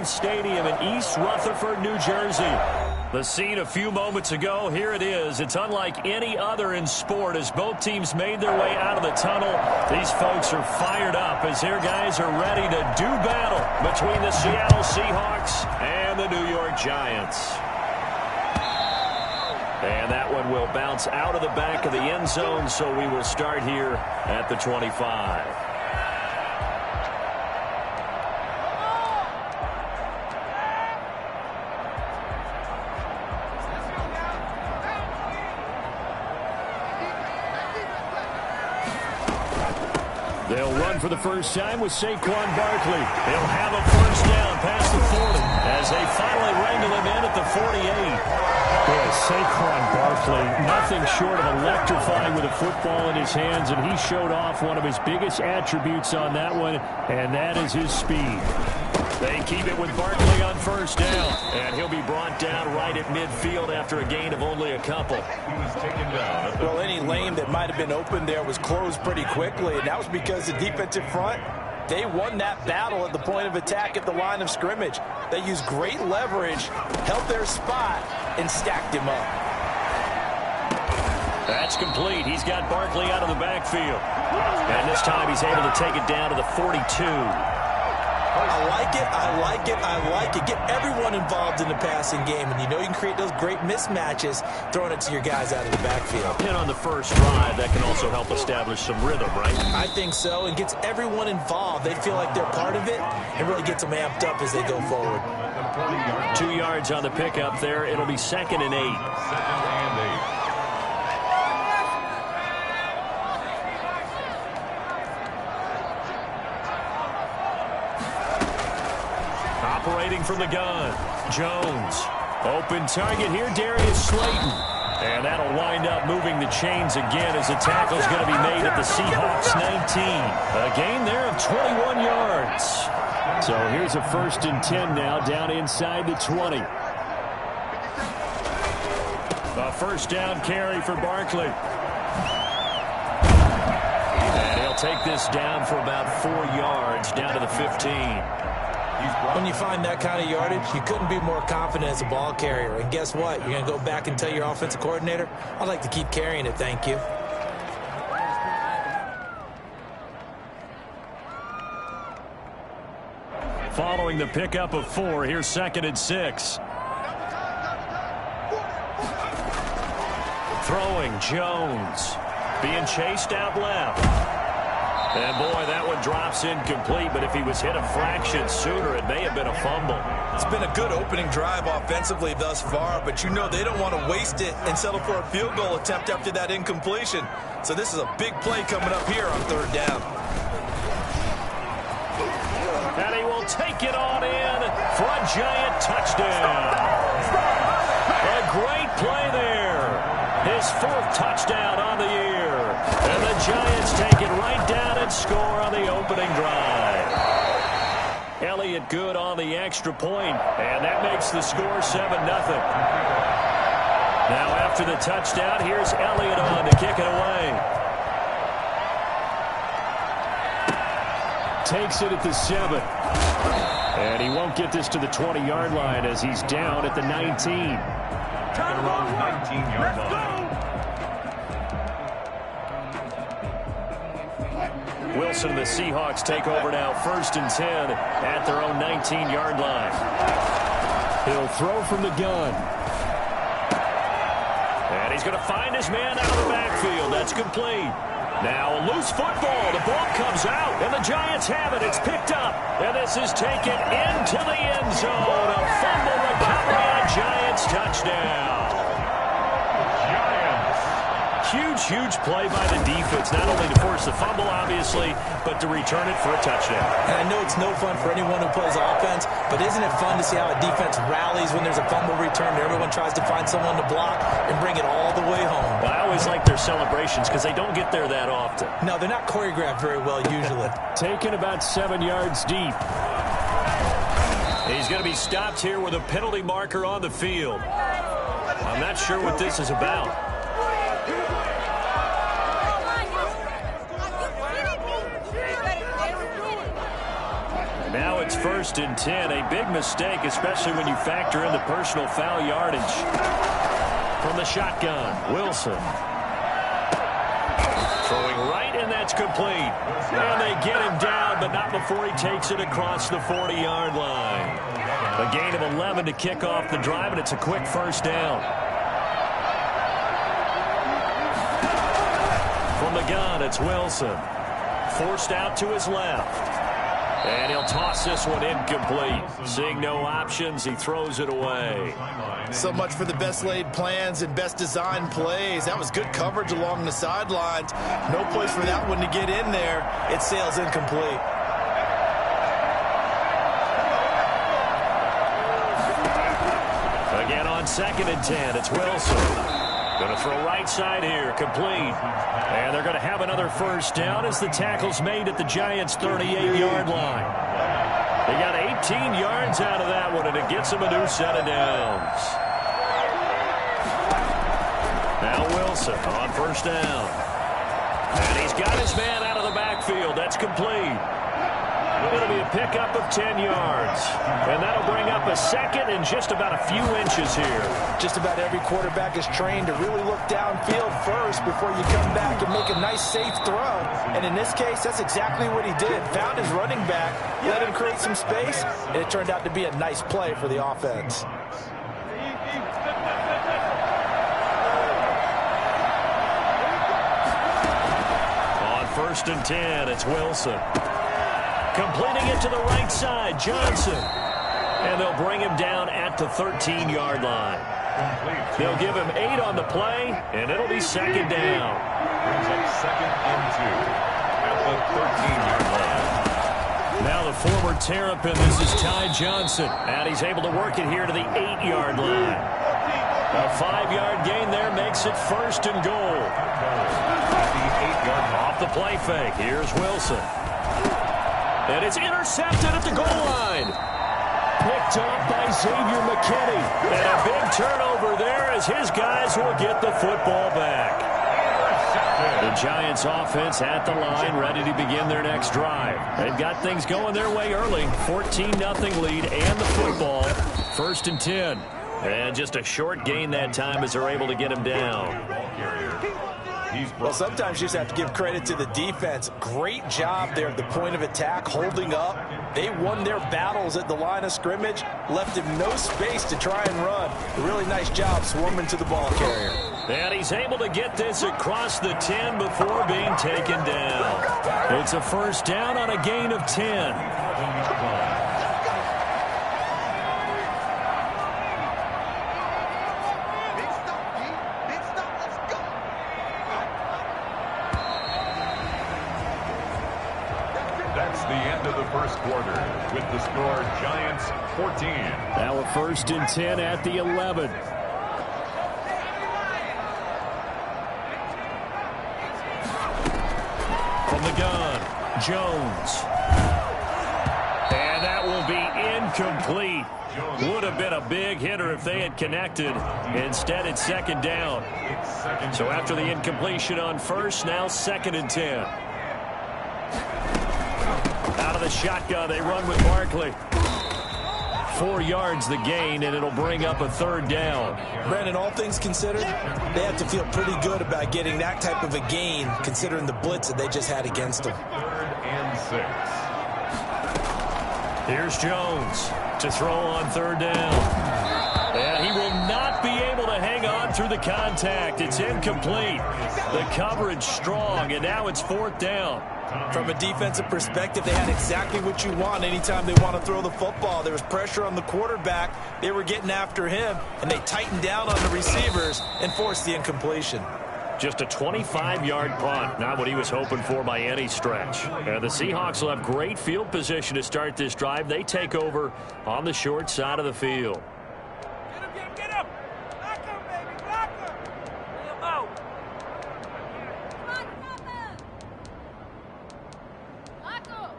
Bank Stadium in East Rutherford, New Jersey. The scene a few moments ago, here it is. It's unlike any other in sport as both teams made their way out of the tunnel. These folks are fired up as their guys are ready to do battle between the Seattle Seahawks and the New York Giants. And that one will bounce out of the back of the end zone, so we will start here at the 25. They'll run for the first time with Saquon Barkley. He'll have a first down past the 40 as they finally wrangle him in at the 48. Boy, Saquon Barkley, nothing short of electrifying with a football in his hands, and he showed off one of his biggest attributes on that one, and that is his speed. They keep it with Barkley on first down, and he'll be brought down right at midfield after a gain of only a couple. Well, any lane that might have been open there was closed pretty quickly, and that was because the defensive front, they won that battle at the point of attack at the line of scrimmage. They used great leverage, held their spot, and stacked him up. That's complete. He's got Barkley out of the backfield. And this time he's able to take it down to the 42. I like it, I like it, I like it. Get everyone involved in the passing game, and you know you can create those great mismatches throwing it to your guys out of the backfield. And on the first drive, that can also help establish some rhythm, right? I think so, and gets everyone involved. They feel like they're part of it and really gets them amped up as they go forward. 2 yards on the pickup there. It'll be 2nd and 8. Operating from the gun, Jones. Open target here, Darius Slayton. And that'll wind up moving the chains again as the tackle's going to be made at the Seahawks 19. A gain there of 21 yards. So here's a 1st and 10 now, down inside the 20. A first down carry for Barkley. And he'll take this down for about 4 yards, down to the 15. When you find that kind of yardage, you couldn't be more confident as a ball carrier. And guess what? You're going to go back and tell your offensive coordinator, I'd like to keep carrying it, thank you. Following the pickup of 4, here's 2nd and 6. Throwing, Jones. Being chased out left. And, boy, that one drops incomplete, but if he was hit a fraction sooner, it may have been a fumble. It's been a good opening drive offensively thus far, but you know they don't want to waste it and settle for a field goal attempt after that incompletion. So this is a big play coming up here on 3rd down. And he will take it on in for a Giant touchdown. A great play there. His 4th touchdown on the year. And the Giants take it right down and score on the opening drive. Elliott good on the extra point, and that makes the score 7-0. Now after the touchdown, here's Elliott on to kick it away. Takes it at the 7. And he won't get this to the 20-yard line as he's down at the 19. 19-yard line. Wilson and the Seahawks take over now, 1st and 10 at their own 19-yard line. He'll throw from the gun. And he's going to find his man out of the backfield. That's complete. Now a loose football. The ball comes out, and the Giants have it. It's picked up, and this is taken into the end zone. A fumble recovery and a Giants touchdown. Huge play by the defense, not only to force the fumble, obviously, but to return it for a touchdown. And I know it's no fun for anyone who plays offense, but isn't it fun to see how a defense rallies when there's a fumble return and everyone tries to find someone to block and bring it all the way home? Well, I always like their celebrations because they don't get there that often. No, they're not choreographed very well usually. Taken about 7 yards deep. He's going to be stopped here with a penalty marker on the field. I'm not sure what this is about. Now it's first and 10. A big mistake, especially when you factor in the personal foul yardage. From the shotgun, Wilson. Throwing right, and that's complete. And they get him down, but not before he takes it across the 40-yard line. A gain of 11 to kick off the drive, and it's a quick first down. From the gun, it's Wilson. Forced out to his left. And he'll toss this one incomplete. Seeing no options, he throws it away. So much for the best laid plans and best designed plays. That was good coverage along the sidelines. No place for that one to get in there. It sails incomplete. Again on 2nd and 10, it's Wilson. Going to throw right side here, complete. And they're going to have another first down as the tackle's made at the Giants' 38-yard line. They got 18 yards out of that one, and it gets them a new set of downs. Now Wilson on first down. And he's got his man out of the backfield. That's complete. It'll be a pickup of 10 yards. And that'll bring up a second and just about a few inches here. Just about every quarterback is trained to really look downfield first before you come back and make a nice, safe throw. And in this case, that's exactly what he did. Found his running back, let him create some space, and it turned out to be a nice play for the offense. On 1st and 10, it's Wilson. Completing it to the right side, Johnson. And they'll bring him down at the 13-yard line. They'll give him 8 on the play, and it'll be second down. Brings up 2nd and 2 at the 13-yard line. Now the former Terrapin, this is Ty Johnson. And he's able to work it here to the 8-yard line. A 5-yard gain there makes it 1st and goal. Off the play fake, here's Wilson. And it's intercepted at the goal line. Picked off by Xavier McKinney. And a big turnover there as his guys will get the football back. The Giants offense at the line, ready to begin their next drive. They've got things going their way early. 14-0 lead and the football. 1st and 10. And just a short gain that time as they're able to get him down. Well, sometimes you just have to give credit to the defense. Great job there at the point of attack, holding up. They won their battles at the line of scrimmage, left him no space to try and run. A really nice job swarming to the ball carrier. And he's able to get this across the 10 before being taken down. It's a first down on a gain of 10. First quarter with the score Giants 14. Now a 1st and 10 at the 11. From the gun, Jones. And that will be incomplete. Would have been a big hitter if they had connected. Instead, it's second down. So after the incompletion on first, now 2nd and 10. Out of the shotgun, they run with Barkley. 4 yards the gain, and it'll bring up a 3rd down. Brandon, all things considered, they have to feel pretty good about getting that type of a gain, considering the blitz that they just had against them. 3rd and 6. Here's Jones to throw on 3rd down. And he will not be able to hang on through the contact. It's incomplete. The coverage strong, and now it's 4th down. From a defensive perspective, they had exactly what you want anytime they want to throw the football. There was pressure on the quarterback. They were getting after him, and they tightened down on the receivers and forced the incompletion. Just a 25-yard punt, not what he was hoping for by any stretch. The Seahawks will have great field position to start this drive. They take over on the short side of the field. Get him! Block him, baby! Block him! Lay him out! Block him!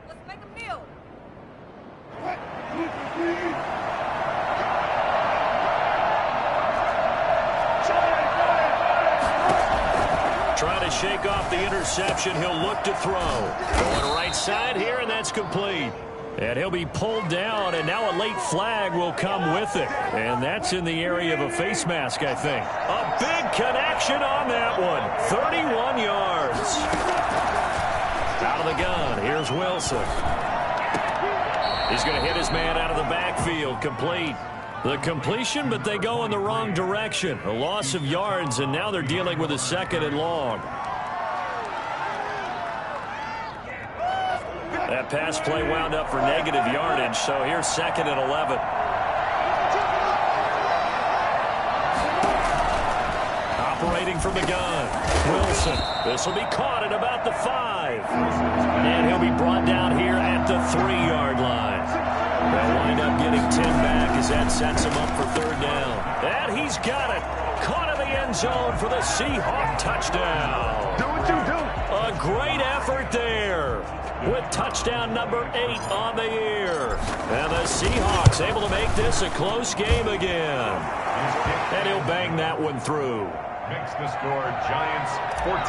Let's make him kneel. Trying to shake off the interception. He'll look to throw. Going right side here, and that's complete. And he'll be pulled down, and now a late flag will come with it. And that's in the area of a face mask, I think. A big connection on that one. 31 yards. Out of the gun, here's Wilson. He's going to hit his man out of the backfield. Complete. The completion, but they go in the wrong direction. A loss of yards, and now they're dealing with a 2nd and long. That pass play wound up for negative yardage, so here's 2nd and 11. Operating from the gun, Wilson. This will be caught at about the 5. And he'll be brought down here at the 3-yard line. They'll wind up getting 10 back as that sets him up for 3rd down. And he's got it. Caught in the end zone for the Seahawk touchdown. Do what you do. A great effort there with touchdown number 8 on the year. And the Seahawks able to make this a close game again. And he'll bang that one through. Makes the score Giants 14,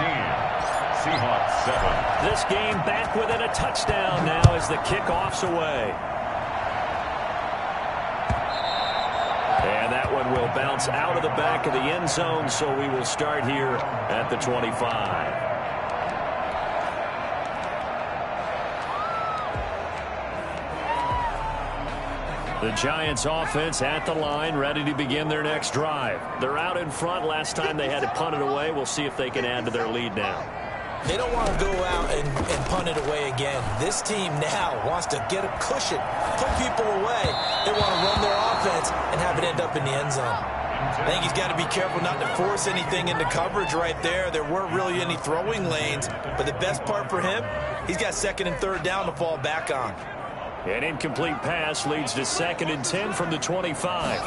Seahawks 7. This game back within a touchdown now as the kickoff's away. And that one will bounce out of the back of the end zone, so we will start here at the 25. The Giants offense at the line, ready to begin their next drive. They're out in front. Last time they had to punt it away. We'll see if they can add to their lead now. They don't want to go out and punt it away again. This team now wants to get a cushion, put people away. They want to run their offense and have it end up in the end zone. I think he's got to be careful not to force anything into coverage right there. There weren't really any throwing lanes, but the best part for him, he's got 2nd and 3rd down to fall back on. An incomplete pass leads to 2nd and 10 from the 25.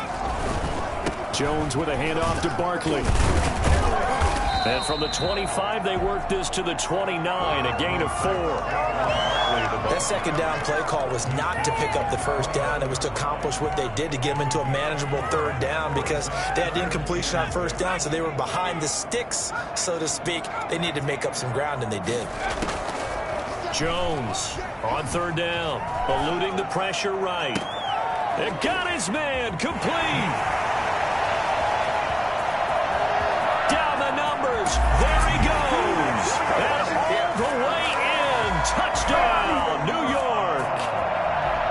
Jones with a handoff to Barkley. And from the 25, they work this to the 29, a gain of 4. That 2nd down play call was not to pick up the 1st down. It was to accomplish what they did to get them into a manageable 3rd down because they had incompletion on 1st down, so they were behind the sticks, so to speak. They needed to make up some ground, and they did. Jones on 3rd down, eluding the pressure right. And got his man complete. Down the numbers. There he goes. And all the way in. Touchdown, New York.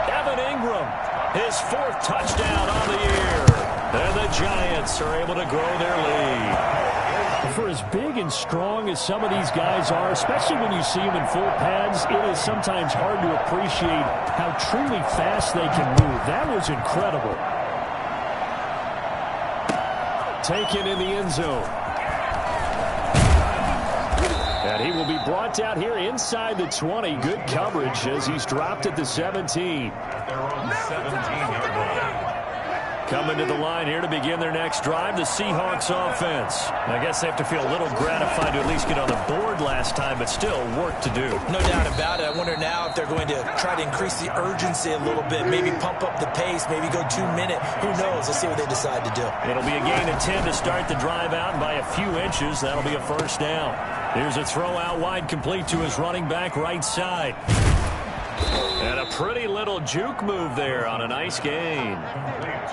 Evan Ingram, his 4th touchdown on the year. And the Giants are able to grow their lead. For as big and strong as some of these guys are, especially when you see them in full pads, it is sometimes hard to appreciate how truly fast they can move. That was incredible. Taken in the end zone. And he will be brought down here inside the 20. Good coverage as he's dropped at the 17. At their own 17-yard line. Coming to the line here to begin their next drive, the Seahawks offense. I guess they have to feel a little gratified to at least get on the board last time, but still work to do. No doubt about it. I wonder now if they're going to try to increase the urgency a little bit, maybe pump up the pace, maybe go 2-minute. Who knows? Let's see what they decide to do. It'll be a gain of 10 to start the drive out, and by a few inches, that'll be a 1st down. Here's a throw out wide, complete to his running back right side. And a pretty little juke move there on a nice gain.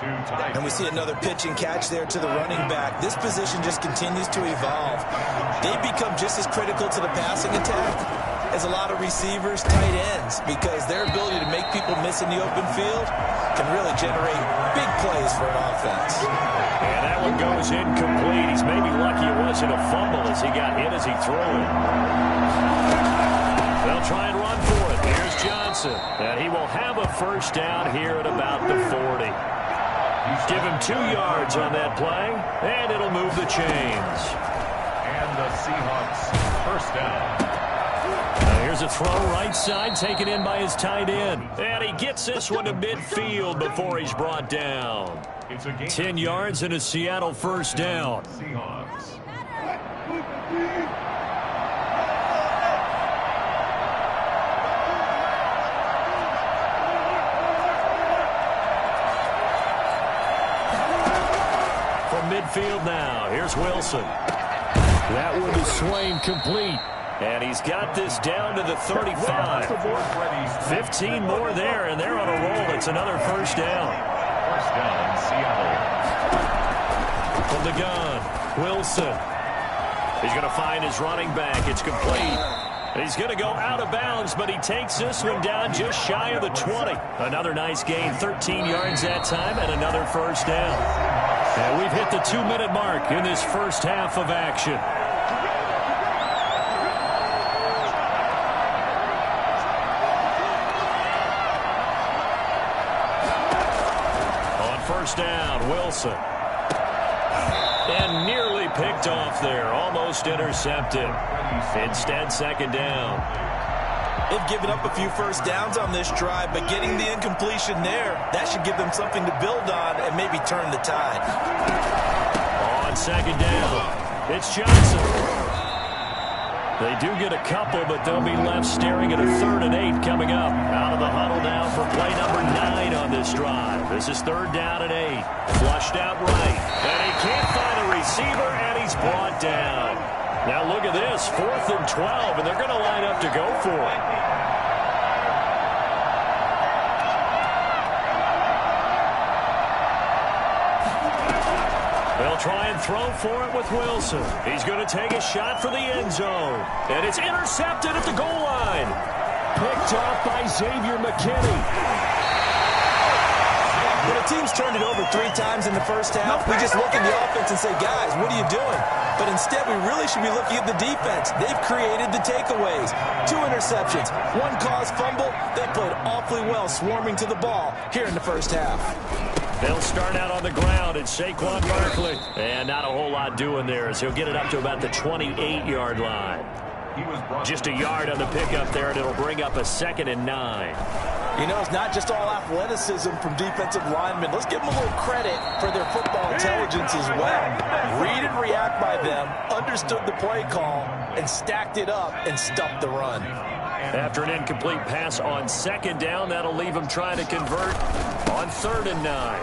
And we see another pitch and catch there to the running back. This position just continues to evolve. They become just as critical to the passing attack as a lot of receivers, tight ends, because their ability to make people miss in the open field can really generate big plays for an offense. And that one goes incomplete. He's maybe lucky it wasn't a fumble as he got hit as he threw it. They'll try and run for it. Here's Johnson. And he will have a 1st down here at about the 40. Give him 2 yards on that play, and it'll move the chains. And the Seahawks 1st down. Here's a throw right side, taken in by his tight end. And he gets this one to midfield before he's brought down. 10 yards and a Seattle 1st down. Seahawks. From midfield now, here's Wilson. That one is slain complete. And he's got this down to the 35. 15 more there, and they're on a roll. It's another first down. First down, Seattle. From the gun, Wilson. He's going to find his running back. It's complete. He's going to go out of bounds, but he takes this one down just shy of the 20. Another nice gain, 13 yards that time, and another first down. And we've hit the 2-minute mark in this first half of action. On first down, Wilson. And nearly picked off there, almost intercepted. Instead, second down. They've given up a few first downs on this drive, but getting the incompletion there, that should give them something to build on and maybe turn the tide. On second down, it's Johnson. They do get a couple, but they'll be left staring at a 3rd and 8 coming up. Out of the huddle now for play number 9 on this drive. This is 3rd down and 8. Flushed out right. And he can't find a receiver, and he's brought down. Now look at this, 4th and 12, and they're going to line up to go for it. They'll try and throw for it with Wilson. He's going to take a shot for the end zone. And it's intercepted at the goal line. Picked off by Xavier McKinney. When a team's turned it over 3 times in the first half, we just look at the offense and say, guys, what are you doing? But instead, we really should be looking at the defense. They've created the takeaways. 2 interceptions, 1 caused fumble. They played awfully well swarming to the ball here in the first half. They'll start out on the ground at Saquon Barkley. And not a whole lot doing there as he'll get it up to about the 28-yard line. Just a yard on the pickup there, and it'll bring up a 2nd and 9. You know, it's not just all athleticism from defensive linemen. Let's give them a little credit for their football intelligence as well. Read and react by them, understood the play call, and stacked it up and stuffed the run. After an incomplete pass on 2nd down, that'll leave him trying to convert on 3rd and 9.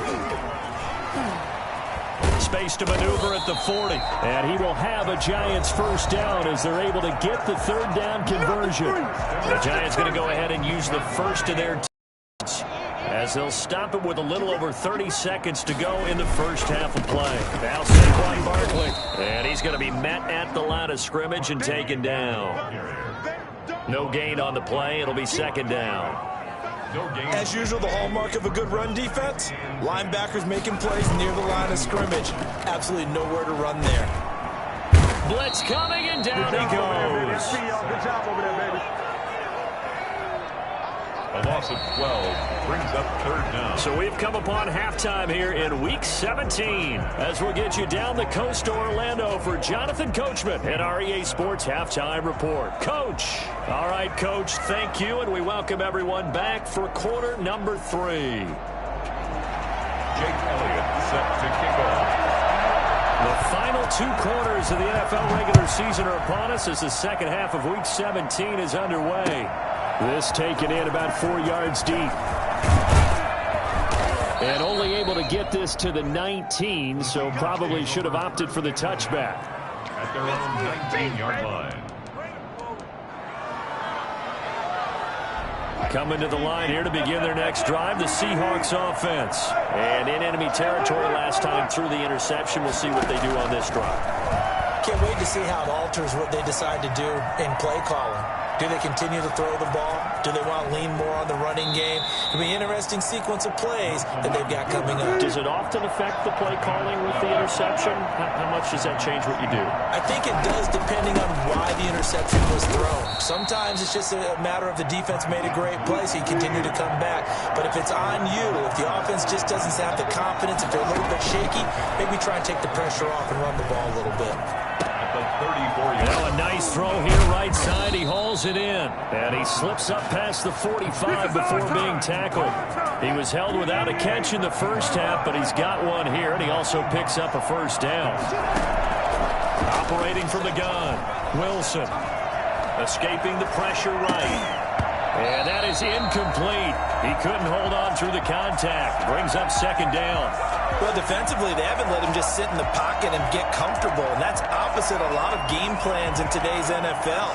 Space to maneuver at the 40. And he will have a Giants first down as they're able to get the 3rd down conversion. The Giants going to go ahead and use the first of their times as they'll stop it with a little over 30 seconds to go in the first half of play. Now Saquon Barkley. And he's going to be met at the line of scrimmage and taken down. No gain on the play. It'll be 2nd down. As usual, the hallmark of a good run defense, linebackers making plays near the line of scrimmage. Absolutely nowhere to run there. Blitz coming, and down he goes. Good job over there, baby. A loss of 12 brings up 3rd down. So we've come upon halftime here in Week 17 as we'll get you down the coast to Orlando for Jonathan Coachman at our EA Sports Halftime Report. Coach. All right, Coach, thank you, and we welcome everyone back for quarter number 3. Jake Elliott set to kick off. The final 2 quarters of the NFL regular season are upon us as the second half of Week 17 is underway. This taken in about 4 yards deep. And only able to get this to the 19, so probably should have opted for the touchback. At their own 19-yard line. Coming to the line here to begin their next drive, the Seahawks offense. And in enemy territory last time through the interception. We'll see what they do on this drive. Can't wait to see how it alters what they decide to do in play calling. Do they continue to throw the ball? Do they want to lean more on the running game? It'll be an interesting sequence of plays that they've got coming up. Does it often affect the play calling with the interception? How much does that change what you do? I think it does depending on why the interception was thrown. Sometimes it's just a matter of the defense made a great play, so you continue to come back. But if it's on you, if the offense just doesn't have the confidence, if they're a little bit shaky, maybe try and take the pressure off and run the ball a little bit. Well, a nice throw here right side. He hauls it in. And he slips up past the 45 before being tackled. He was held without a catch in the first half, but he's got one here, and he also picks up a first down. Operating from the gun, Wilson. Escaping the pressure right. And that is incomplete. He couldn't hold on through the contact. Brings up 2nd down. Well, defensively, they haven't let him just sit in the pocket and get comfortable, and that's opposite a lot of game plans in today's NFL.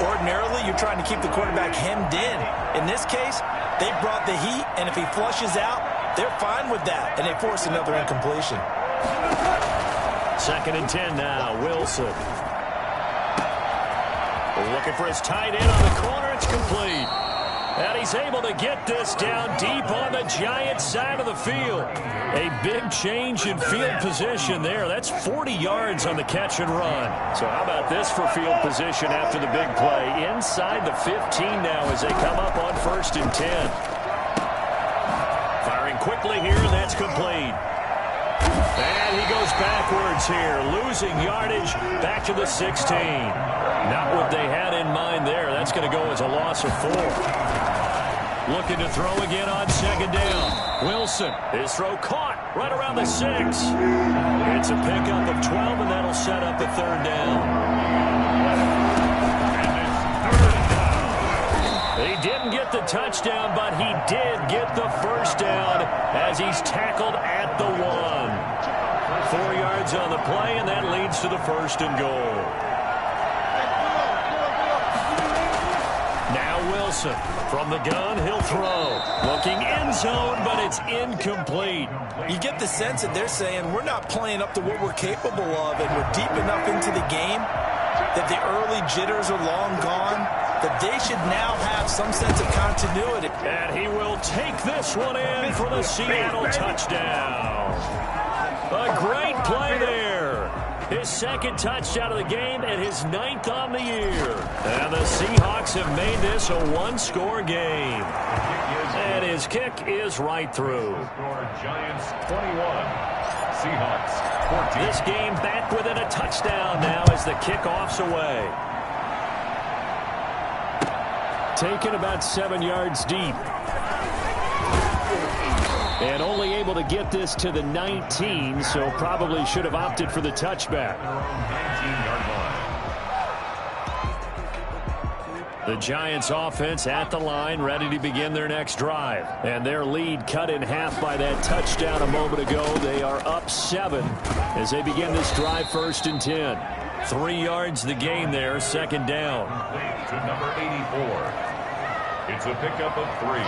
Ordinarily, you're trying to keep the quarterback hemmed in. In this case, they brought the heat, and if he flushes out, they're fine with that, and they force another incompletion. 2nd and 10 now, Wilson. Looking for his tight end on the corner. It's complete. And he's able to get this down deep on the Giants side of the field. A big change in field position there. That's 40 yards on the catch and run. So how about this for field position after the big play? Inside the 15 now as they come up on 1st and 10. Firing quickly here, and that's complete. And he goes backwards here, losing yardage back to the 16. Not what they had in mind there. That's going to go as a loss of 4. Looking to throw again on 2nd down. Wilson, his throw caught right around the 6. It's a pickup of 12, and that'll set up the 3rd down. He didn't get the touchdown, but he did get the 1st down as he's tackled at the 1. 4 yards on the play, and that leads to the 1st and goal. Now Wilson from the gun, he'll throw. Looking end zone, but it's incomplete. You get the sense that they're saying we're not playing up to what we're capable of, and we're deep enough into the game that the early jitters are long gone, that they should now have some sense of continuity. And he will take this one in for the Seattle touchdown. A great play there. His 2nd touchdown of the game and his 9th on the year. And the Seahawks have made this a 1-score game. And his kick is right through. Giants 21, Seahawks 14. This game back within a touchdown now as the kickoff's away. Taken about 7 yards deep. And only able to get this to the 19, so probably should have opted for the touchback. 19-yard line. The Giants offense at the line, ready to begin their next drive. And their lead cut in half by that touchdown a moment ago. They are up 7 as they begin this drive 1st and 10. 3 yards the gain there, 2nd down. To number 84. It's a pickup of 3.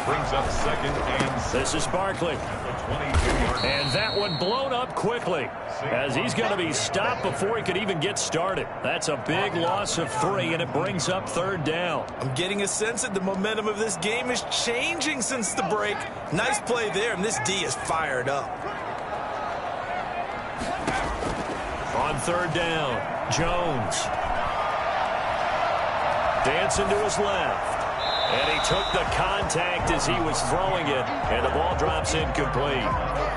Brings up 2nd and 6. This is Barkley. And that one blown up quickly as he's going to be stopped before he could even get started. That's a big loss of 3, and it brings up 3rd down. I'm getting a sense that the momentum of this game is changing since the break. Nice play there, and this D is fired up. On 3rd down, Jones. Dancing to his left. And he took the contact as he was throwing it, and the ball drops incomplete.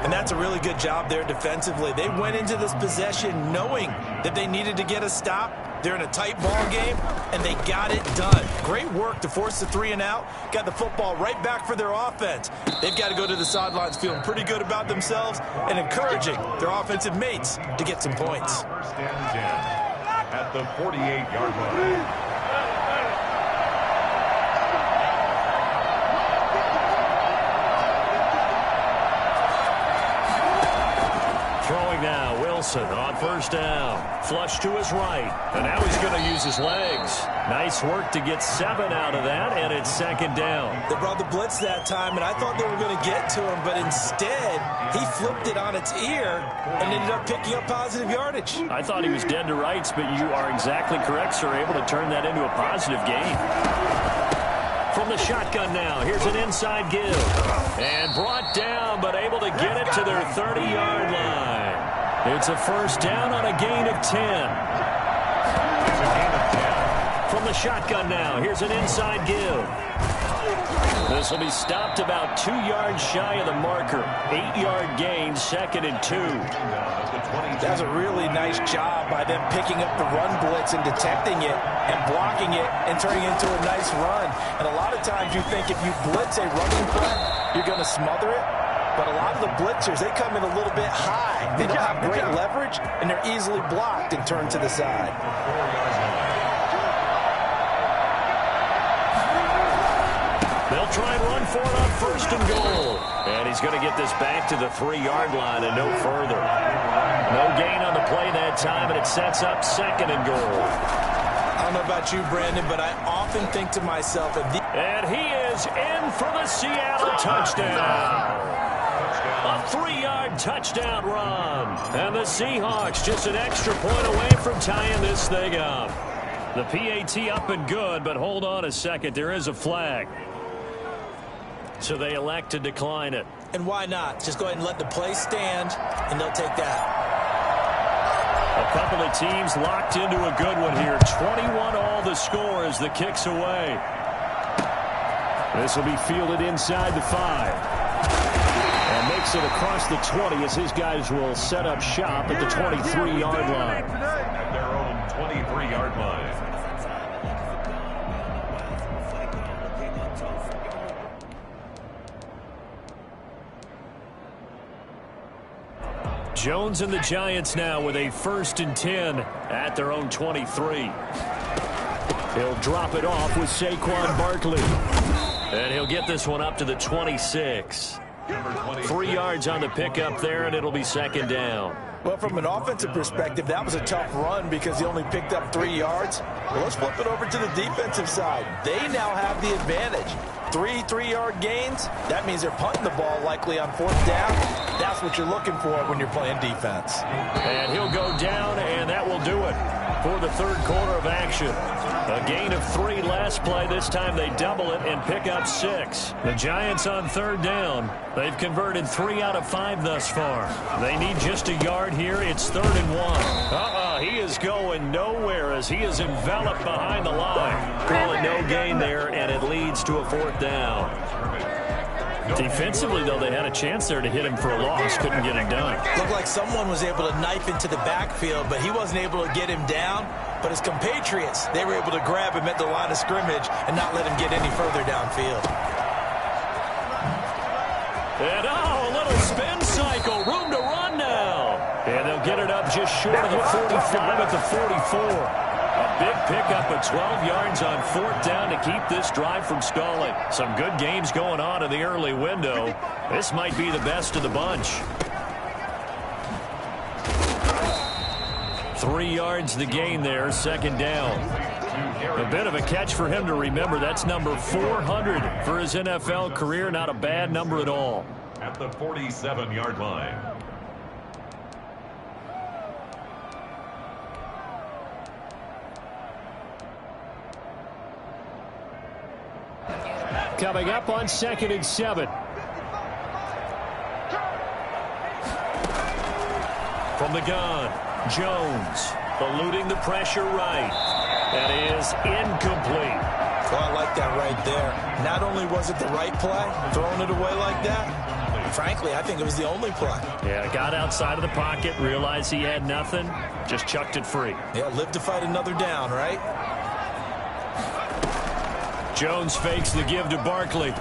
And that's a really good job there defensively. They went into this possession knowing that they needed to get a stop. They're in a tight ball game, and they got it done. Great work to force the 3 and out. Got the football right back for their offense. They've got to go to the sidelines feeling pretty good about themselves and encouraging their offensive mates to get some points. 1st and 10 at the 48-yard line. Throwing now, Wilson on 1st down. Flush to his right. And now he's going to use his legs. Nice work to get 7 out of that, and it's 2nd down. They brought the blitz that time, and I thought they were going to get to him, but instead, he flipped it on its ear and ended up picking up positive yardage. I thought he was dead to rights, but you are exactly correct, sir. Able to turn that into a positive gain. From the shotgun now, here's an inside give. And brought down, but able to get it to their 30-yard line. It's a 1st down on a gain of 10. It's a gain of 10. From the shotgun now, here's an inside give. This will be stopped about 2 yards shy of the marker. 8-yard gain, 2nd and 2. That was a really nice job by them picking up the run blitz and detecting it and blocking it and turning it into a nice run. And a lot of times you think if you blitz a running play, you're going to smother it. But a lot of the blitzers, they come in a little bit high. They don't have great leverage, and they're easily blocked and turned to the side. They'll try and run for it on 1st and goal. And he's going to get this back to the 3-yard line and no further. No gain on the play that time, and it sets up 2nd and goal. I don't know about you, Brandon, but I often think to myself... And he is in for the Seattle touchdown. A 3-yard touchdown run. And the Seahawks just an extra point away from tying this thing up. The PAT up and good, but hold on a second. There is a flag. So they elect to decline it. And why not? Just go ahead and let the play stand, and they'll take that. A couple of teams locked into a good one here. 21 all the score as the kick's away. This will be fielded inside the 5. And makes it across the 20 as his guys will set up shop at the 23-yard line. At their own 23-yard line. Jones and the Giants now with a 1st and 10 at their own 23. He'll drop it off with Saquon Barkley. And he'll get this one up to the 26. 3 yards on the pickup there, and it'll be 2nd down. Well, from an offensive perspective, that was a tough run because he only picked up 3 yards. Well, let's flip it over to the defensive side. They now have the advantage. 3-3-yard gains, that means they're punting the ball likely on 4th down. That's what you're looking for when you're playing defense. And he'll go down, and that will do it for the 3rd quarter of action. A gain of 3 last play. This time they double it and pick up 6. The Giants on 3rd down. They've converted 3 out of 5 thus far. They need just a yard here. It's 3rd and 1. He is going nowhere as he is enveloped behind the line. Call it no gain there, and it leads to a 4th down. Defensively, though, they had a chance there to hit him for a loss. Couldn't get it done. Looked like someone was able to knife into the backfield, but he wasn't able to get him down. But his compatriots, they were able to grab him at the line of scrimmage and not let him get any further downfield. And a little spin cycle. Room to run now. And they'll get it up just short of the 45 at the 44. A big pickup of 12 yards on 4th down to keep this drive from stalling. Some good games going on in the early window. This might be the best of the bunch. 3 yards the gain there, 2nd down. A bit of a catch for him to remember. That's number 400 for his NFL career. Not a bad number at all. At the 47-yard line. Coming up on 2nd and 7. From the gun, Jones eluding the pressure right. That is incomplete. Well, I like that right there. Not only was it the right play, throwing it away like that, frankly, I think it was the only play. Yeah, got outside of the pocket, realized he had nothing, just chucked it free. Yeah, live to fight another down, right? Jones fakes the give to Barkley.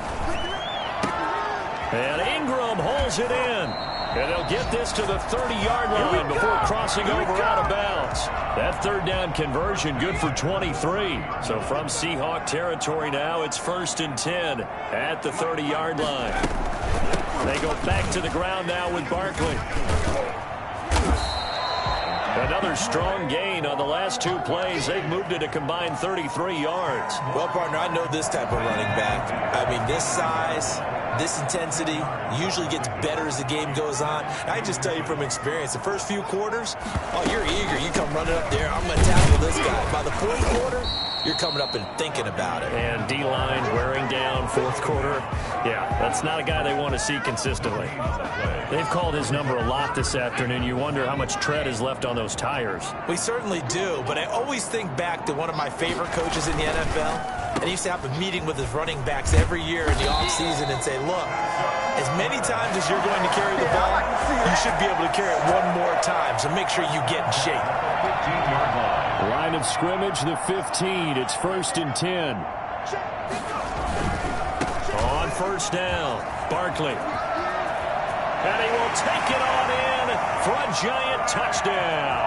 And Ingram holds it in. And they'll get this to the 30-yard line before crossing over out of bounds. That 3rd down conversion good for 23. So from Seahawk territory now, it's 1st and 10 at the 30-yard line. They go back to the ground now with Barkley. Another strong gain on the last 2 plays. They've moved it a combined 33 yards. Well, partner, I know this type of running back. I mean, this size, this intensity usually gets better as the game goes on. I just tell you from experience, the first few quarters, oh, you're eager. You come running up there, I'm going to tackle this guy. By the 4th quarter, you're coming up and thinking about it. And D-line wearing down 4th quarter. Yeah, that's not a guy they want to see consistently. They've called his number a lot this afternoon. You wonder how much tread is left on those tires. We certainly do, but I always think back to one of my favorite coaches in the NFL. And he used to have a meeting with his running backs every year in the offseason and say, look, as many times as you're going to carry the ball, you should be able to carry it one more time, so make sure you get in shape. 15-yard line. Line of scrimmage, the 15. It's 1st and 10. On 1st down, Barkley. And he will take it on in for a giant touchdown.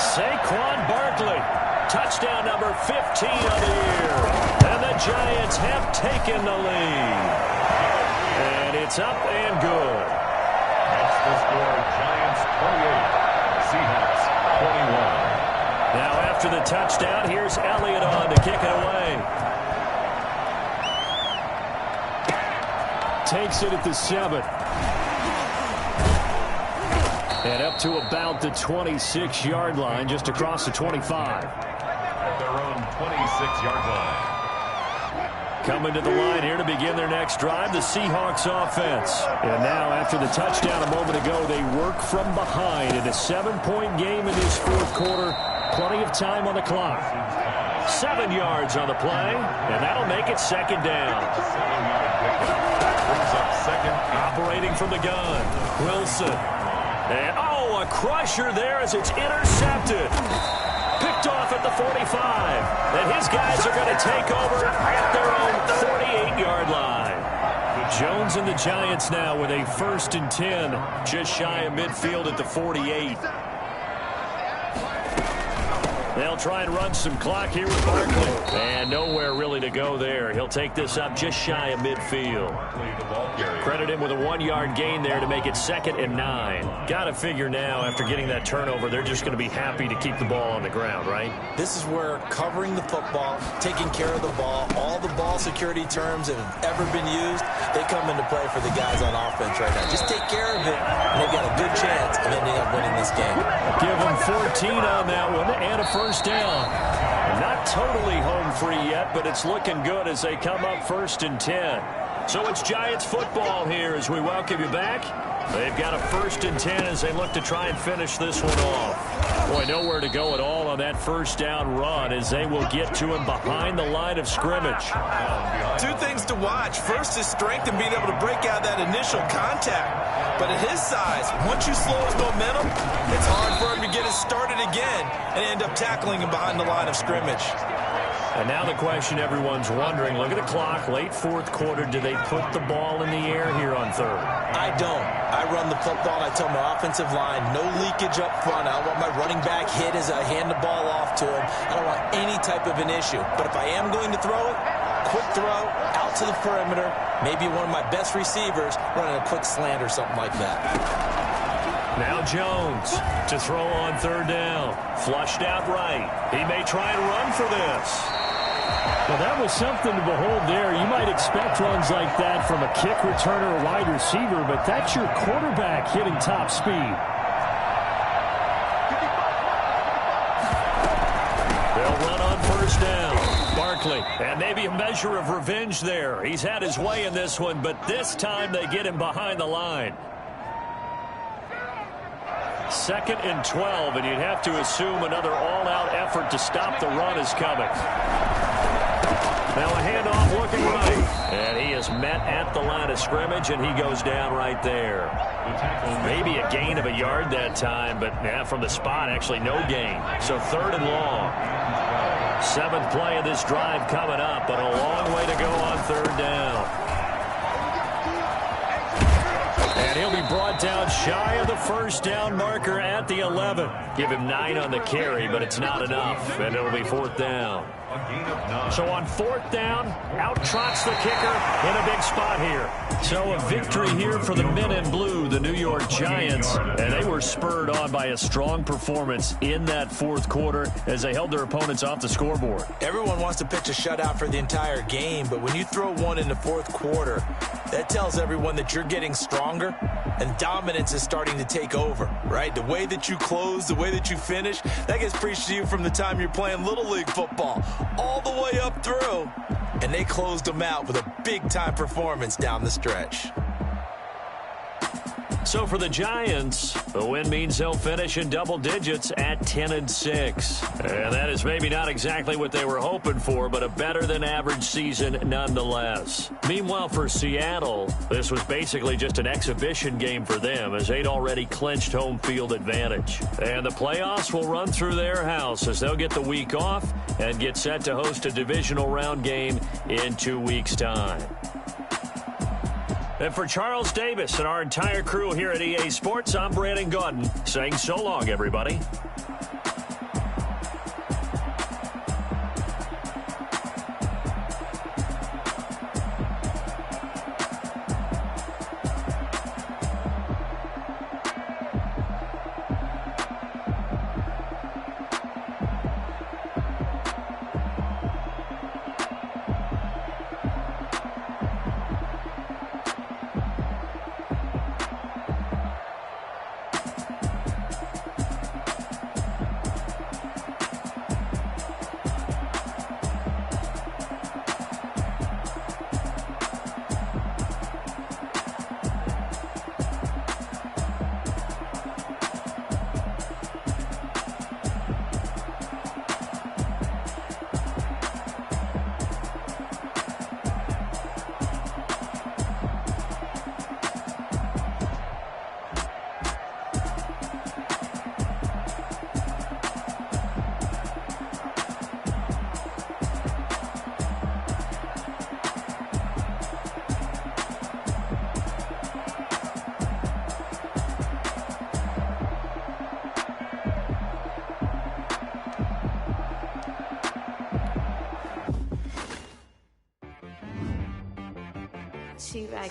Saquon Barkley, touchdown number 15 of the year. And the Giants have taken the lead. And It's up and good. That's the score. Giants 28, Seahawks 21. Now after the touchdown, here's Elliott on to kick it away. Takes it at the 7. And up to about the 26-yard line, just across the 25. At their own 26-yard line. Coming to the line here to begin their next drive, the Seahawks offense. And now after the touchdown a moment ago, they work from behind in a 7-point game in this fourth quarter. Plenty of time on the clock. 7 yards on the play, and that'll make it second down. 7-yard pickup. Brings up second. Operating from the gun, Wilson. And, oh, a crusher there as it's intercepted. Picked off at the 45. And his guys are going to take over at their own 48-yard line. Jones and the Giants now with a 1st and 10, just shy of midfield at the 48. They'll try and run some clock here with Barkley. And nowhere really to go there. He'll take this up just shy of midfield. Credit him with a 1-yard gain there to make it 2nd and 9. Got to figure now, after getting that turnover, they're just going to be happy to keep the ball on the ground, right? This is where covering the football, taking care of the ball, all the ball security terms that have ever been used, they come into play for the guys on offense right now. Just take care of it, and they've got a good chance of ending up winning this game. Give them 14 on that one, and a first down. Not totally home free yet, but it's looking good as they come up 1st and 10. So it's Giants football here as we welcome you back. They've got a 1st and 10 as they look to try and finish this one off. Boy, nowhere to go at all on that first down run as they will get to him behind the line of scrimmage. 2 things to watch. First is strength and being able to break out that initial contact. But at his size, once you slow his momentum, it's hard for him to get it started again and end up tackling him behind the line of scrimmage. And now the question everyone's wondering, look at the clock, late fourth quarter, do they put the ball in the air here on 3rd? I don't. I run the football, and I tell my offensive line, no leakage up front. I don't want my running back hit as I hand the ball off to him. I don't want any type of an issue. But if I am going to throw it, quick throw, out to the perimeter, maybe one of my best receivers running a quick slant or something like that. Now Jones to throw on 3rd down. Flushed out right. He may try and run for this. Well, that was something to behold there. You might expect runs like that from a kick returner or wide receiver, but that's your quarterback hitting top speed. They'll run on 1st down. Barkley, and maybe a measure of revenge there. He's had his way in this one, but this time they get him behind the line. 2nd and 12, and you'd have to assume another all-out effort to stop the run is coming. Now a handoff looking right, and he is met at the line of scrimmage, and he goes down right there. Maybe a gain of a yard that time, but from the spot, actually no gain. So 3rd and long. 7th play of this drive coming up, but a long way to go on 3rd down. And he'll be brought down shy of the first down marker at the 11. Give him 9 on the carry, but it's not enough, and it'll be 4th down. So on 4th down, out trots the kicker in a big spot here. So a victory here for the men in blue, the New York Giants, and they were spurred on by a strong performance in that 4th quarter as they held their opponents off the scoreboard. Everyone wants to pitch a shutout for the entire game, but when you throw one in the 4th quarter, that tells everyone that you're getting stronger and dominance is starting to take over, right? The way that you close, the way that you finish, that gets preached to you from the time you're playing Little League football all the way up through, and they closed them out with a big-time performance down the stretch. So for the Giants, the win means they'll finish in double digits at 10-6. And that is maybe not exactly what they were hoping for, but a better-than-average season nonetheless. Meanwhile, for Seattle, this was basically just an exhibition game for them as they'd already clinched home field advantage. And the playoffs will run through their house as they'll get the week off and get set to host a divisional round game in 2 weeks' time. And for Charles Davis and our entire crew here at EA Sports, I'm Brandon Gaudin saying so long, everybody.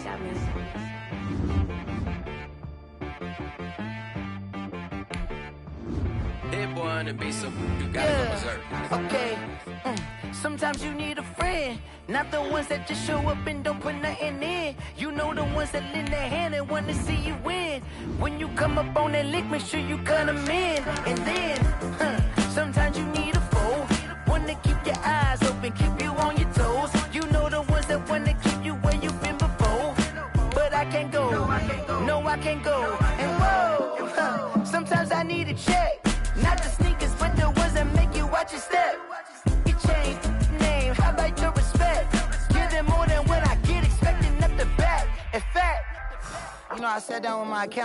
got me. Hit boy on the beat, so you gotta go berserk. Okay. Sometimes you need a friend, not the ones that just show up and don't put nothing in. You know the ones that lend their hand and want to see you win. When you come up on that lick, make sure you cut them in. And then, sometimes you need a foe, one to keep your eyes open, keep you on your toes. You know the ones that want to keep you where you've been before. But I can't go, no I can't go. And whoa, sometimes I need a check, not the sneakers, but the ones that make you watch your step. You change name, how about your respect? Give them more than what I get, expecting up the back. In fact, you know I sat down with my account.